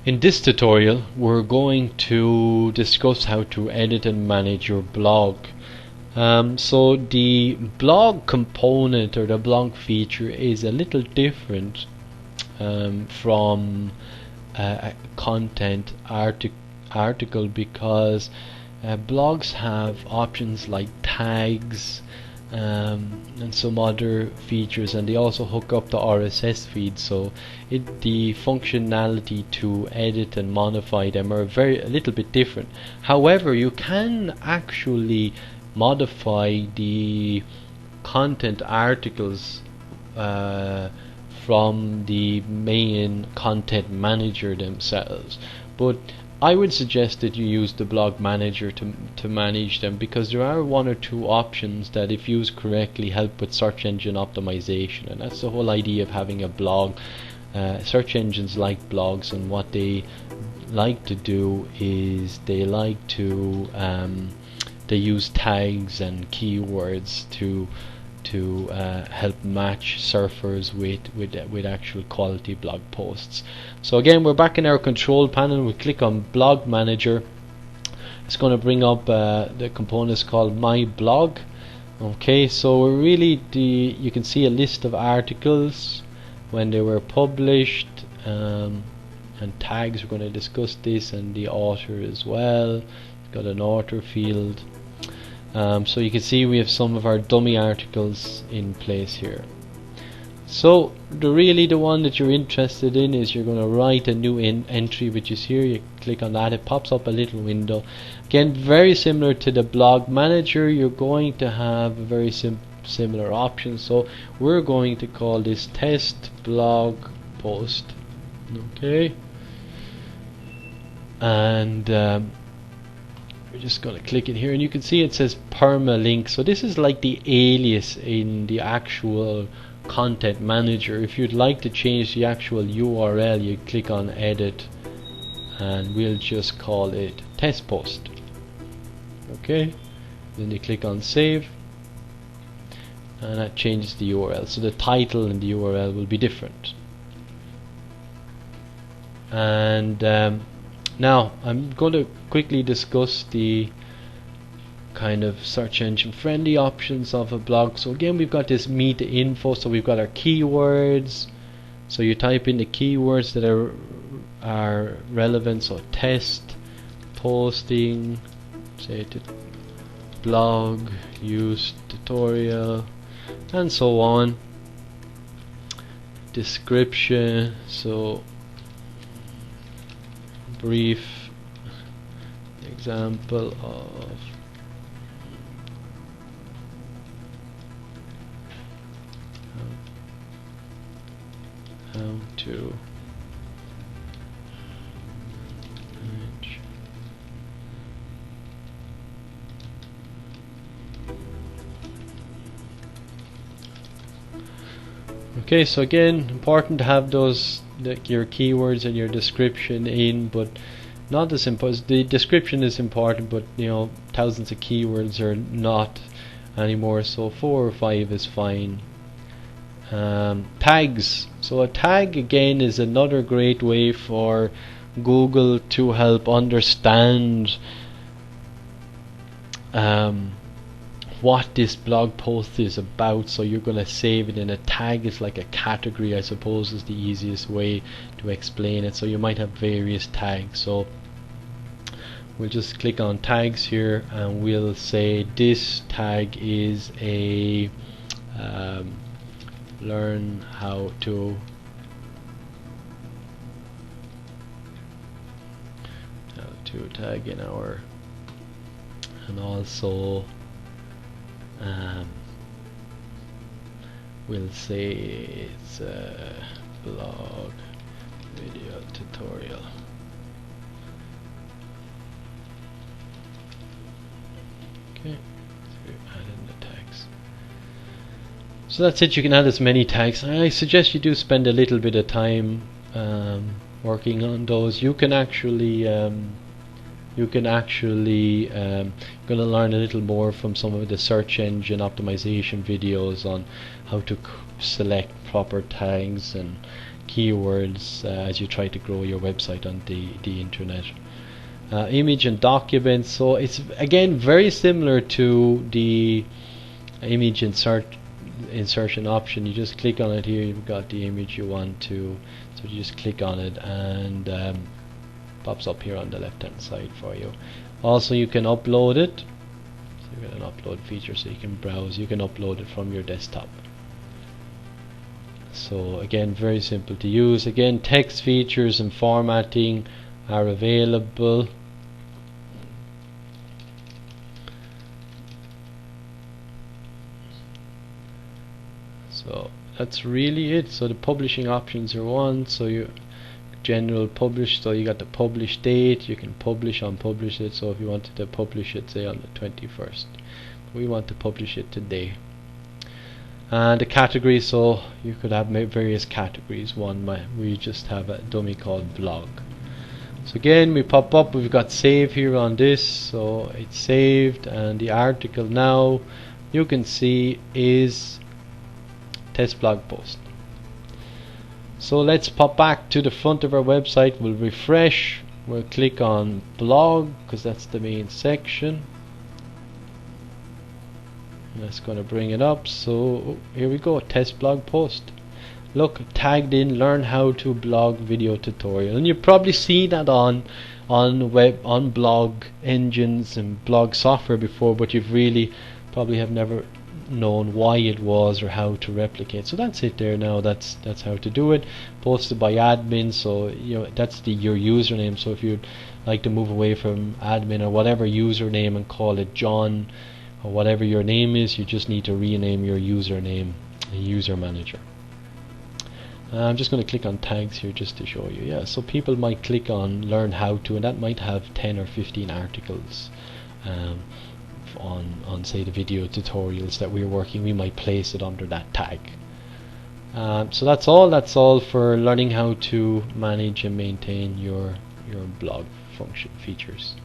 In this tutorial we're going to discuss how to edit and manage your blog. So the blog component or the blog feature is a little different from a content article because blogs have options like tags and some other features, and they also hook up the RSS feed, so the functionality to edit and modify them are a little bit different. However, you can actually modify the content articles from the main content manager themselves, but I would suggest that you use the blog manager to manage them, because there are one or two options that, if used correctly, help with search engine optimization, and that's the whole idea of having a blog. Search engines like blogs, and what they like to do is they use tags and keywords to help match surfers with actual quality blog posts. So again, we're back in our control panel. We click on blog manager. It's going to bring up the components called my blog. Okay, so really you can see a list of articles, when they were published, and tags. We're going to discuss this, and the author as well. It's got an author field. So you can see we have some of our dummy articles in place here. So the one that you're interested in is you're going to write a new entry, which is here. You click on that, it pops up a little window. Again, very similar to the blog manager, you're going to have a very similar options. So we're going to call this test blog post. Okay, and we're just going to click it here, and you can see it says permalink. So this is like the alias in the actual content manager. If you'd like to change the actual URL, you click on edit, and we'll just call it test post. Okay, then you click on save, and that changes the URL. So the title and the URL will be different. And now I'm going to quickly discuss the kind of search engine friendly options of a blog. So again, we've got this meta info, so we've got our keywords. So you type in the keywords that are relevant, so test, posting, say to blog, use tutorial, and so on. Description, so brief example of how to manage Okay, so again, important to have those your keywords and your description in, but not as important. The description is important, but thousands of keywords are not anymore, so 4 or 5 is fine. Tags. So a tag again is another great way for Google to help understand what this blog post is about. So you're going to save it, and a tag is like a category, I suppose, is the easiest way to explain it. So you might have various tags. So we'll just click on tags here, and we'll say this tag is a learn how to tag in our, and also we'll say it's a blog video tutorial. Okay, so add in the tags. So that's it. You can add as many tags. I suggest you do spend a little bit of time working on those. You can actually going to learn a little more from some of the search engine optimization videos on how to select proper tags and keywords as you try to grow your website on the internet. Image and documents, so it's again very similar to the image insertion option. You just click on it here, you've got the image you want to, so you just click on it and pops up here on the left hand side for you. Also you can upload it, so you've got an upload feature, so you can browse, you can upload it from your desktop. So again, very simple to use. Again, text features and formatting are available. So that's really it. So the publishing options are one, so you general publish, so you got the publish date, you can publish unpublish it. So if you wanted to publish it say on the 21st, we want to publish it today. And the category, so you could have various categories. One we just have a dummy called blog. So again, we pop up, we've got save here on this, so it's saved, and the article now you can see is test blog post. So let's pop back to the front of our website, we'll refresh, we'll click on blog because that's the main section. That's going to bring it up. So here we go, test blog post. Look, tagged in learn how to blog video tutorial, and you probably see that on blog engines and blog software before, but you've really probably have never known why it was or how to replicate. So that's it there now. That's how to do it. Posted by admin, so you know that's your username. So if you'd like to move away from admin or whatever username and call it John or whatever your name is, you just need to rename your username user manager. I'm just going to click on tags here just to show you. Yeah, so people might click on learn how to, and that might have 10 or 15 articles on say the video tutorials that we're working. We might place it under that tag. So that's all for learning how to manage and maintain your blog function features.